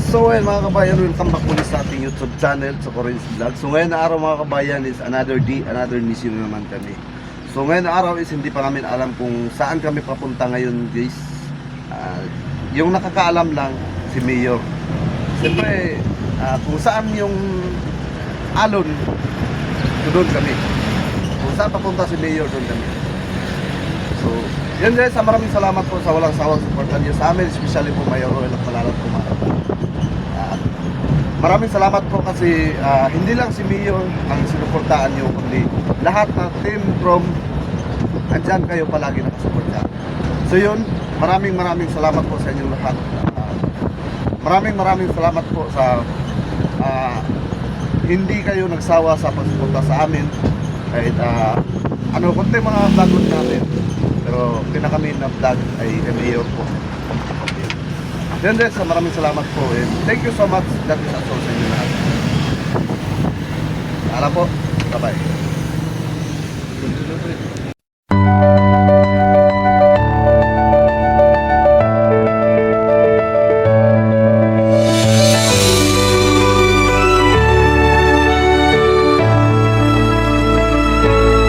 So ngayon mga kabayan, welcome back ulit sa ating YouTube channel, sa Corin's Vlog. So ngayon na araw mga kabayan is another day, another mission naman kami. So ngayon na araw is hindi pa namin alam kung saan kami papunta ngayon guys. Yung nakakaalam lang si Mayor. Siyempre kung saan yung alon, doon kami. Kung saan papunta si Mayor, doon kami. So yun guys, maraming salamat po sa walang sawang supportan niyo sa amin, especially po Mayor Roel at Malalat po mga kabayan. Maraming salamat po kasi hindi lang si Mayor ang sinuportaan nyo, kundi lahat ng team from andyan kayo palagi nakasuporta. So yun, maraming salamat po sa inyong lahat. Maraming salamat po sa hindi kayo nagsawa sa pagsuporta sa amin. Kahit konti mga vlog natin, pero pinaka-main na vlog ay Mayor po. Then maraming salamat po and thank you so much. That is all sa inyo lahat. Alam po, bye-bye.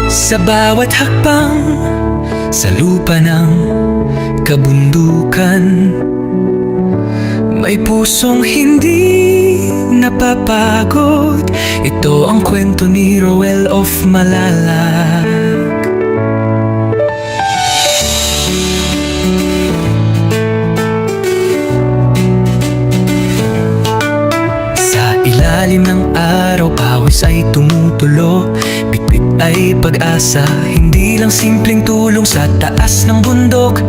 Sa bawat hakbang sa lupa ng kabundukan, may pusong hindi napapagod. Ito ang kwento ni Roel of Malalag. Sa ilalim ng araw, pawis ay tumutulo. Bitbit ay pag-asa, hindi lang simpleng tulong. Sa taas ng bundok,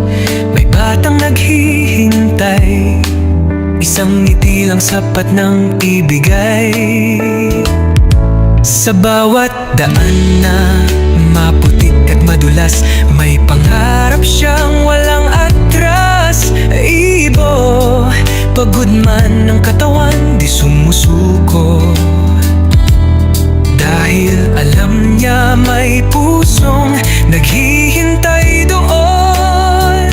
may batang naghihintay. Isang ngiti lang sapat ng ibigay. Sa bawat daan na maputik at madulas, may pangarap siyang walang atras. Ibo, pagod man ng katawan, di sumusuko. Dahil alam niya may pusong naghihintay doon.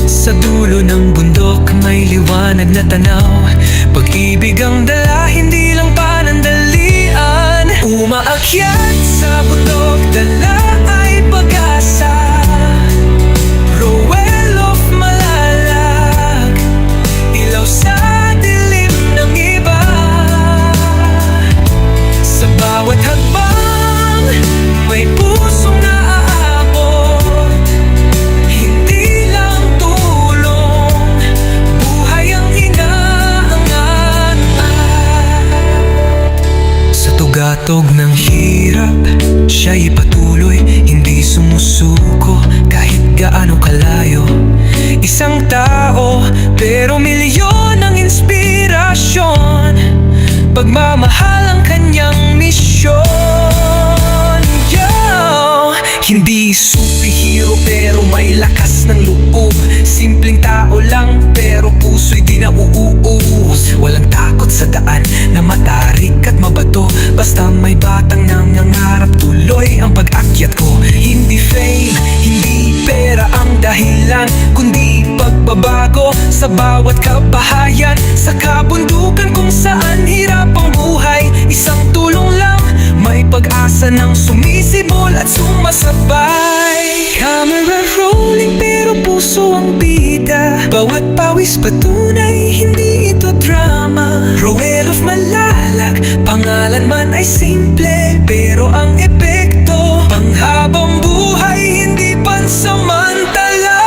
Sa dulo ng bundok may liwanag na tanaw. Pag-ibig ang dala, hindi lang panandalian. Umaakyat sa bundok, dala ay pag-asa. Roel of Malalag, ilaw sa dilim ng iba. Sa bawat hakbang, may pusong naaabot. Hindi lang tulong, buhay ang inaangat. Sa tugatog ng hirap, siya'y patuloy, hindi sumusuko kahit gaano kalayo. Isang tao, pero milyon ang inspirasyon. Pagmamahal ang kanyang misyon. Hindi superhero pero may lakas ng loob. Simpleng tao lang pero puso'y di nauuus. Walang takot sa daan na matarik at mabato. Basta may batang nangangarap, tuloy ang pag-akyat ko. Hindi fame, hindi pera ang dahilan, kundi pagbabago sa bawat kabahayan. Sa kabundukan kung saan hirap ang buhay, isang tulong lang, may pag-asa ng sumisibol at sumasabay. Camera rolling pero puso ang bida. Bawat pawis patunay, hindi ito drama. Roel of Malalag, pangalan man ay simple, pero ang epekto panghabang buhay, hindi pansamantala.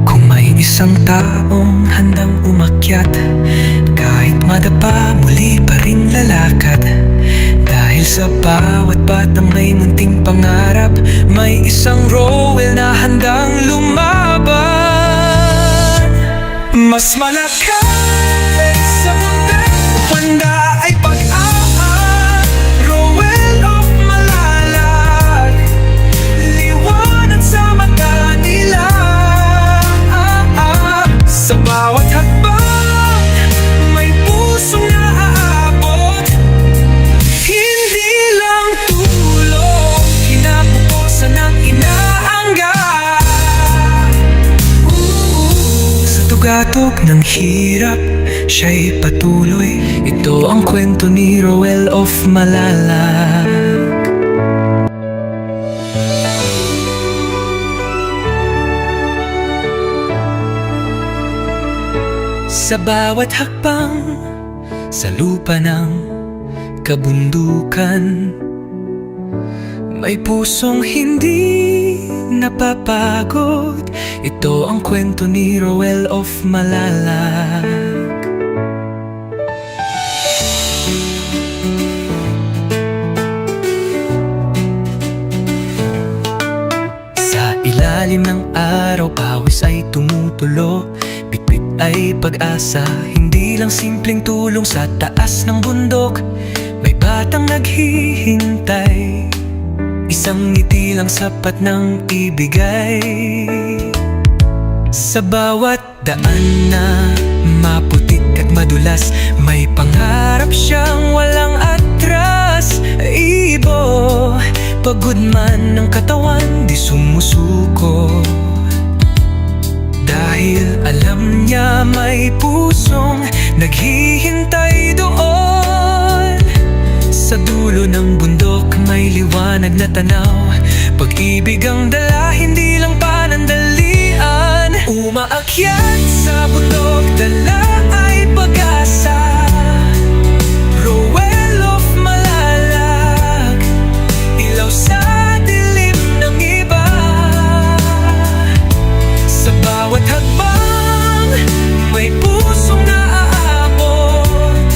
Kung may isang taong handang umakyat, kahit madapa, muli pa rin lalakad. Dahil sa bawat batang may munting pangarap, may isang Roel na handang lumaban. Mas malakas sa mundo, handa ay pag-aak. Roel of Malalag, liwanag sa mata nila. Sa bawat hakbang, may pusong naaabot. Hindi lang tulong, kinabukasan ng inaanggan. tugatog ng hirap, siya'y patuloy. Ito ang kwento ni Roel of Malalag. Sa bawat hakbang sa lupa ng kabundukan, may pusong hindi napapagod. Ito ang kwento ni Roel of Malalag. Sa ilalim ng araw, pawis ay tumutulo. Bitbit ay pag-asa, hindi lang simpleng tulong. Sa taas ng bundok, may batang naghihintay. Isang ngiti lang sapat ng ibigay. Sa bawat daan na maputik at madulas, may pangarap siyang walang atras. Ibo, pagod man ng katawan, di sumusuko. Dahil alam niya may pusong naghihintay doon. Sa dulo ng bundok may liwanag na tanaw. Pag-ibig ang dala, hindi lang panandalian. Umaakyat sa bundok, dala ay pag-asa. Roel of Malalag, ilaw sa dilim ng iba. Sa bawat hakbang, may pusong naaabot.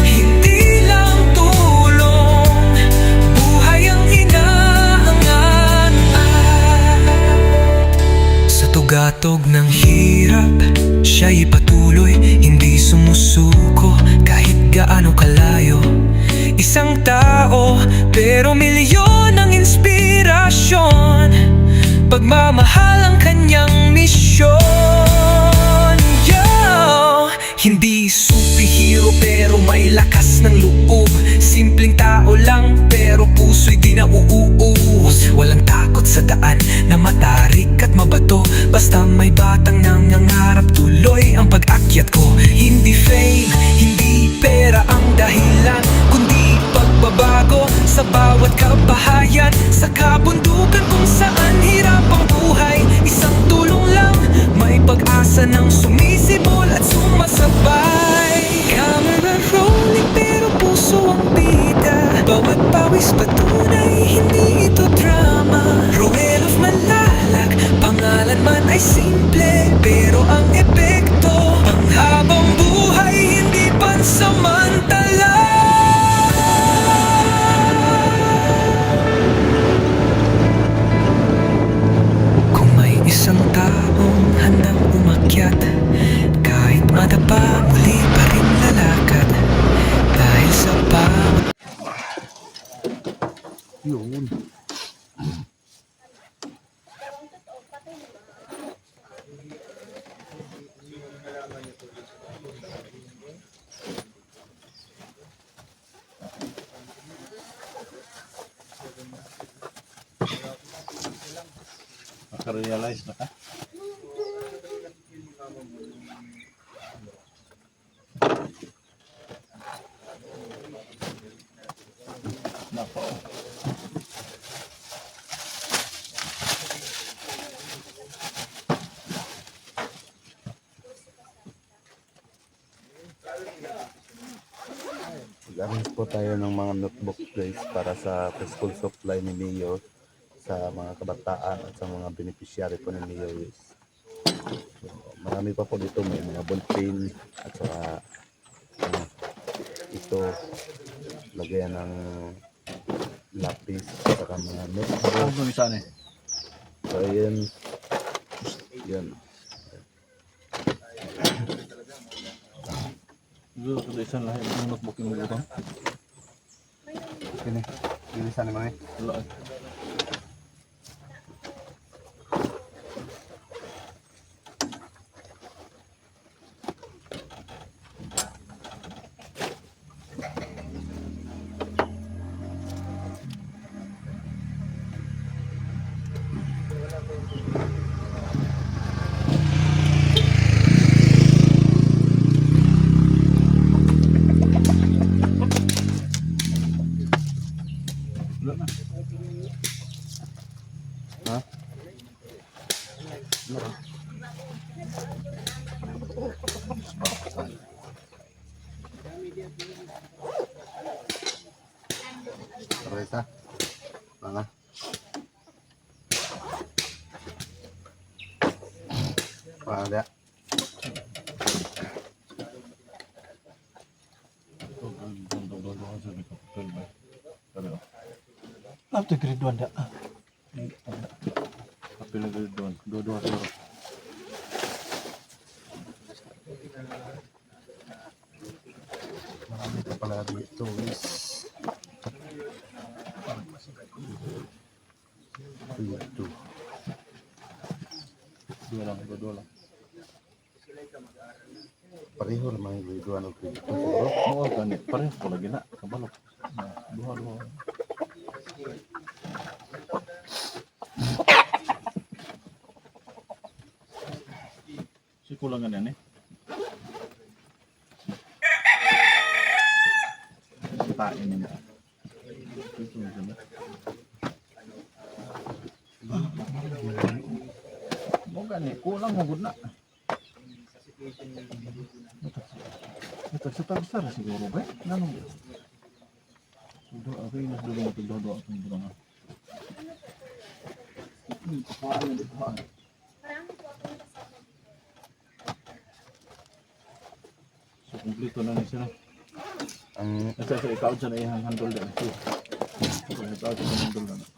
Hindi lang tulong, buhay ang inaangat. Sa tugatog ng hirap, siya'y patuloy, hindi sumusuko kahit gaano kalayo. Isang tao, pero milyon ang inspirasyon. Pagmamahal ang kanyang misyon. Yo! Hindi superhero pero may lakas ng loob. Simpleng tao lang pero puso'y di nauuus. Walang takot sa daan na matarik at mabato. Basta may batang nangangarap, tuloy ang pag-akyat ko. Hindi fame, hindi pera ang dahilan, kundi pagbabago sa bawat kabahayan. Sa kabundukan kung saan hirap ang buhay, isang tulong lang, may pag-asa ng sumisibol at sumasabay. Camera rolling pero puso ang bida. Bawat pawis patunay, hindi ito drama. Roel of Malalag, pangalan man ay simple, pero ang epekto panghabang buhay, hindi pansamantala. Kung may isang taong handang umakyat, kahit madapa, muli pa rin lalakad. Dahil sa bawat Yun. Naka-realize na ka? Nako. Gamit po tayo ng mga notebook guys para sa preschool supply ni Mayor sa mga kabataan at sa mga beneficiary po ni Mayor guys. So, marami pa po dito, may mga ballpen at saka ito lagayan ng lapis at saka mga notebook. Ano tulisan eh? So yun, yun. Ito tulisan lah yung notebook yung butang. Ini, tulisan ni mga Wala eh. Ha? Teresa. Mana? Ada. Apa grade 2 anda? Kapil na grade 1. Dua-dua siguro. Marami pa pala dito, guys. Ito. Dua lang. Pareho naman yung grade 1 o grade 2 siguro. Oo, ganit. Pareho ko lagi na. Kabalok. Duha. Si kulangan yan eh. Tain nila. Mo gani, kulang mo gud na. Ito sa tagsara siguro ba? Nanong ba? Sudo ako yung nagdulong ito dodo ako yung dulong. Paan dito paan. So kompleto na ni sila. Ang Ito sa ikaw dyan ay handle din. Ito sa handle na.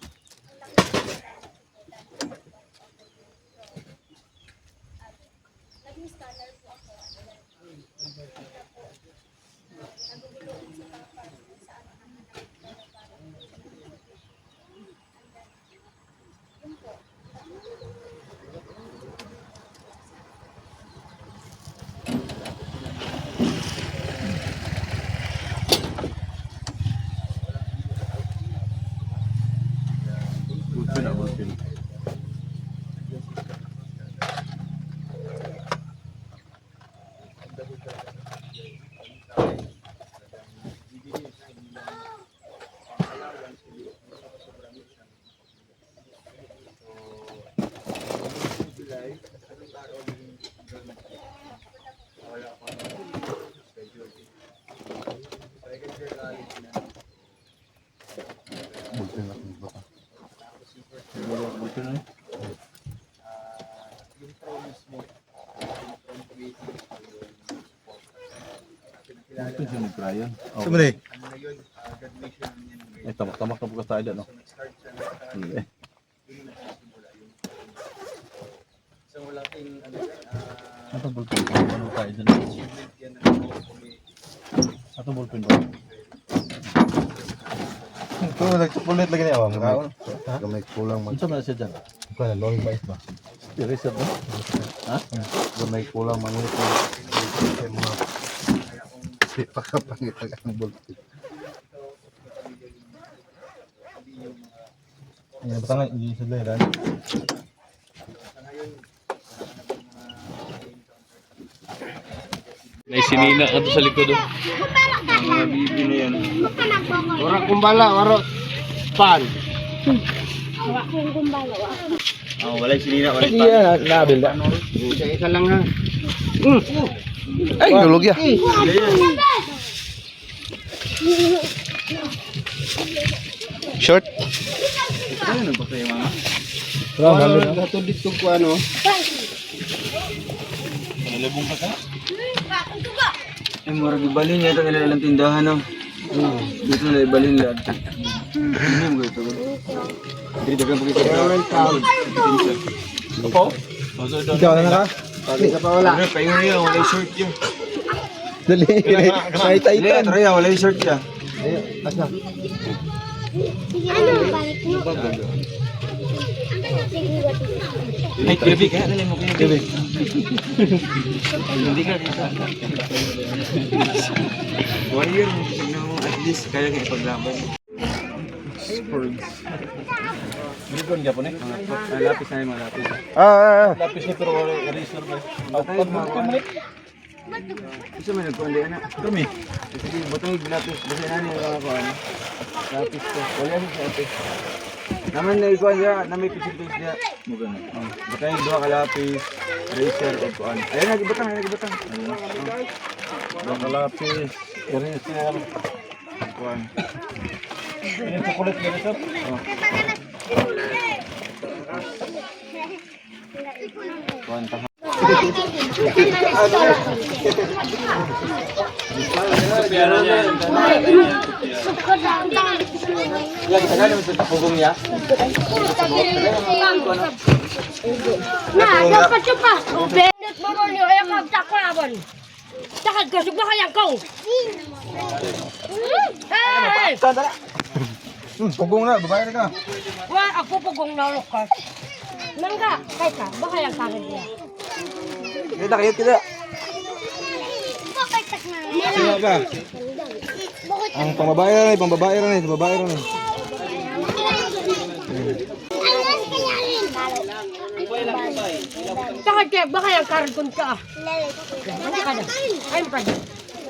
Bulpin. bulpin ako ng bata. Bulpin na eh. Bulpin siya nag-cryan. Sumali. Eh, tamak-tamak na bukas tayo dyan, no? Hindi eh. Ito bulpin ba? Ano tayo dyan? Ito bulpin ba? Ito, nagsukulit lagi niya. Gamay kulang mag... Ano sa siya dyan? Ito na, lowing mais ba? Eraser ba? Ha? Gamay kulang mangulit na. Kasi mga... Kasi pagkapangitag ang bulpin. Ayan, batangan, hindi sa dahilan. May sinina ka to sa likod oh. Mga bibi na yan. Wara kumbala, wara pan. Oh, walay sinina, walay pa. Iya, nabil dah. Isa lang ha. Ay, gulog ya. Short. Ano nagpapay mga? Wala gato dito ko ano. Nalabong ka ka? Eh, mura gibalin niya itong ilalang tindahan no. Dito na ibalin lang. Ano mo ito? Dito dagang pagkita. Opo? Ikaw na ka? Pagi ka pa wala. Ano, paingon niya, wala yung shirt niya. Dali, may Hindi, try yan, wala yung shirt niya. Asa? Ay, Kirby, kaya dali mo Kirby. Hindi ka dito. Warrior, tignan mo at least kaya kayo ipaglaban. Bilikon niya po na eh. Lapis na yung mga lapis. Lapis niya pero wala eraser ba? Batay, Isa may nagkundi na. Kami. Sige, batang lapis. Basta na niya ako ano. Lapis ko. Wala siya lapis. Naman na ikuan niya, na may pisil-pisil niya. Muga na. Baka yung dua kalapis, eraser, o kuan. Ayun, nagibutang, nagibutang. Dua kalapis, eraser, kuan. Ini chocolate gini sob. Oh. Kuan tahan. Ya kita kan mesti punggung ya. Nah, dapat coba. Benet moron yo ayo kau tak lawan. Takkan kau suka yang kau. Hei, Punggung na, babae ka. wah aku pugong na lukas. Mangga, kay ka, baka yang karin dia. Kita kayat kita. Siya ba? Ang pambabae rin, babae rin. Takkan kaya baka yang karin kun ka. Ano ka na? Ayun pa.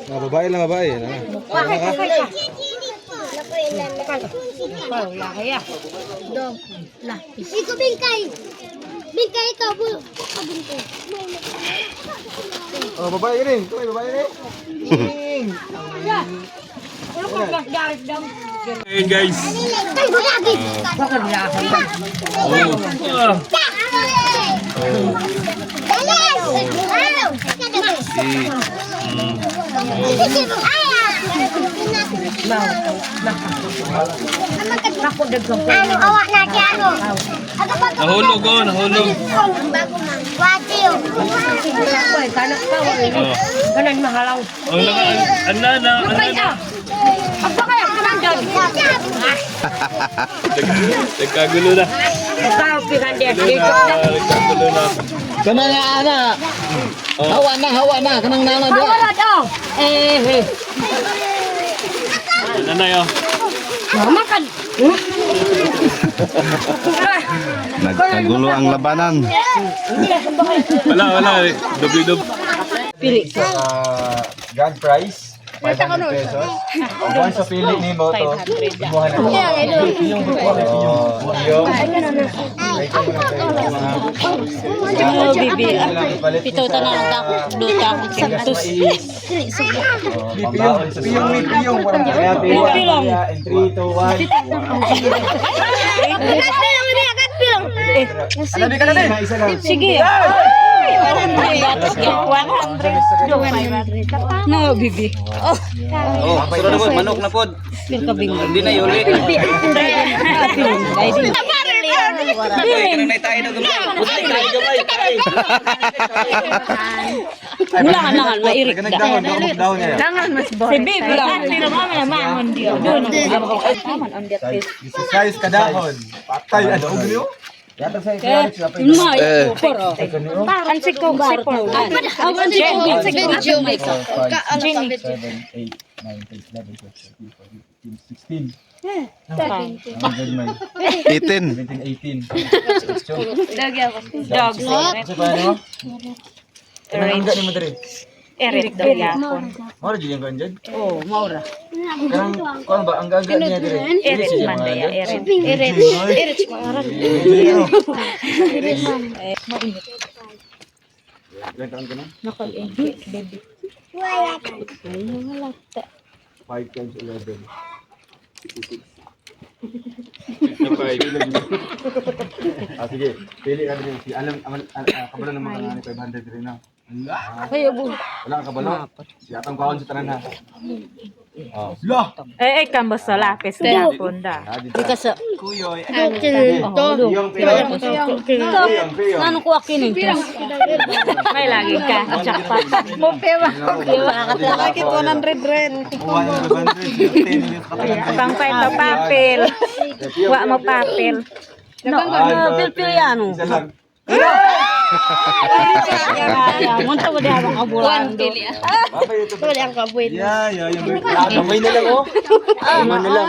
Babae lang, babae. Bakit ka kay ka? Pau lah ya. Dong. Lah, Iko bingkay. Bingkay ito, bu. Bingkay. Oh, babae rin. Ito ay babae rin. ya. Kalau kau gas garis dong. Hey guys. Ay, bulagi. Bakit niya ako? Dalas. Ako dagdag ko. Ano, awak na kaya ano? Nahulog oh, nahulog. Bago man. Watiyo. Ako eh, kanak ka. Kanan mahalaw. Oh, anana. Kaya. Apa kaya kanan dyan? Nagkagulo na. Ikaw pikan dia dito. Nagkagulo na. Kanang ana. Hawa na, kanang nana dia. Wala daw. Nanay oh. Makan. Nagkagulo ang labanan. Wala. Dubli-dub. Pili. Grand prize. 500 pesos. Once sa pili ni mo to. Imuha na. Yung Bibi, pito na lang ako duta akong santos. Piyong. Pilong. In 3, 2, 1. Alabi ka na din. Isa lang. Sige. No, Bibi. Oh, suro na po. Manok na po. Hindi na yuli. Langan, mairik da. Dahon niya. Si Bibi lang. Mangon dia. Doon. Size kadahon. Patay ano niyo? Yata sa Ma, poro. Ansik ko ba? Ansik ko video may ka. 7, 8, 9, 10, 11, 12, 13, 14, 15, 16. 17, 18. Dog. Kasi pa ano? Kanang ni mo diri. Erit daw yapon. Mora jud yung kanjad. Oh, maura. Kanang kuan ba ang gaga niya diri? Erit man daya, erit. Erit pangaran. Ilan taon ka na? Nakal-engki, baby. 5 times 11. Sige, pili ka din. Alam, kabalo naman ka nga ni 500 rin na. Kayo bu. Wala ka kabalo? Yatang kawan sa tanan ha. Oh. Lah! Kambas sa lapis na punda. Di ka sa Kuyoy. Yung ano ko akin yung may lagi ka. Jackpot. Pera. Bakit 100 rin? 100. Pang pa papel. Wa mo papel. No, pil ano. Isa lang. Munta mo diha ang kabulan do. Wala ang kabuit. Yeah, yung gamay na lang oh. Gamay na lang.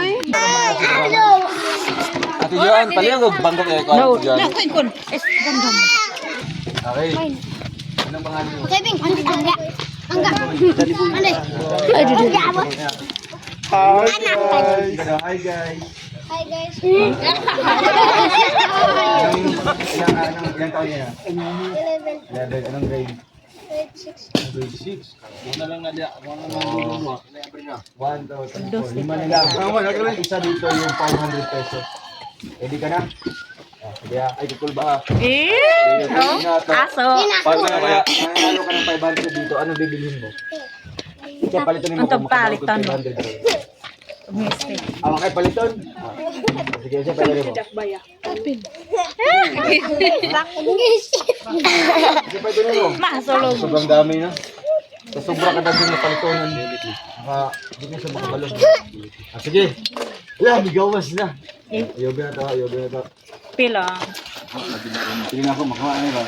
Ate Joan, pali ang bangkok eh. No, Joan. kun. Gandam. Okay. Anong pangalan mo? Okay, Bing. Angga. Ano? Hi guys. Hi guys. Hi guys. Ilang taon niya? 11. 11. Anong grade? Grade 6. Grade 6. One, two, three, four. Lima nila. Isa dito yung 500 pesos. Ready ka na? Sige, ay kukul ba? Aso. Pag nanalo ka ng 500 dito, ano bibilhin mo? Kaya palitan mo kung palitan mo. 500. Kaya palitan? Sige, siya pwede mo. Sige, pwede mo. Masulog. Sobrang dami na. Sa sobra ka dami na palitonan. Hindi na siya makabalong. Sige. Wala, bigawas na. Yoga na to, yoga na to. Pila. Sige na ako, makuha na ba?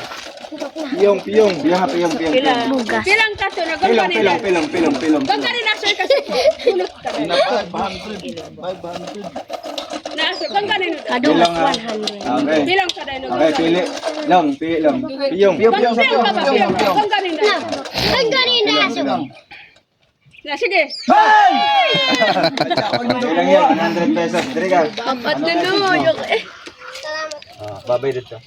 Piyong. Piyong. Silang kaso na Pilong. Gagawin na sir kasi tulog ka. Nasa kung ganin na. Bilang 100. Okay. Bilang sa dino. Okay, pili. Piyong. Kung ganin na. Ang galing na aso. Na sige. Bilang yan, 100 pesos. Diri ka. Apat na no. Salamat. Babay dito.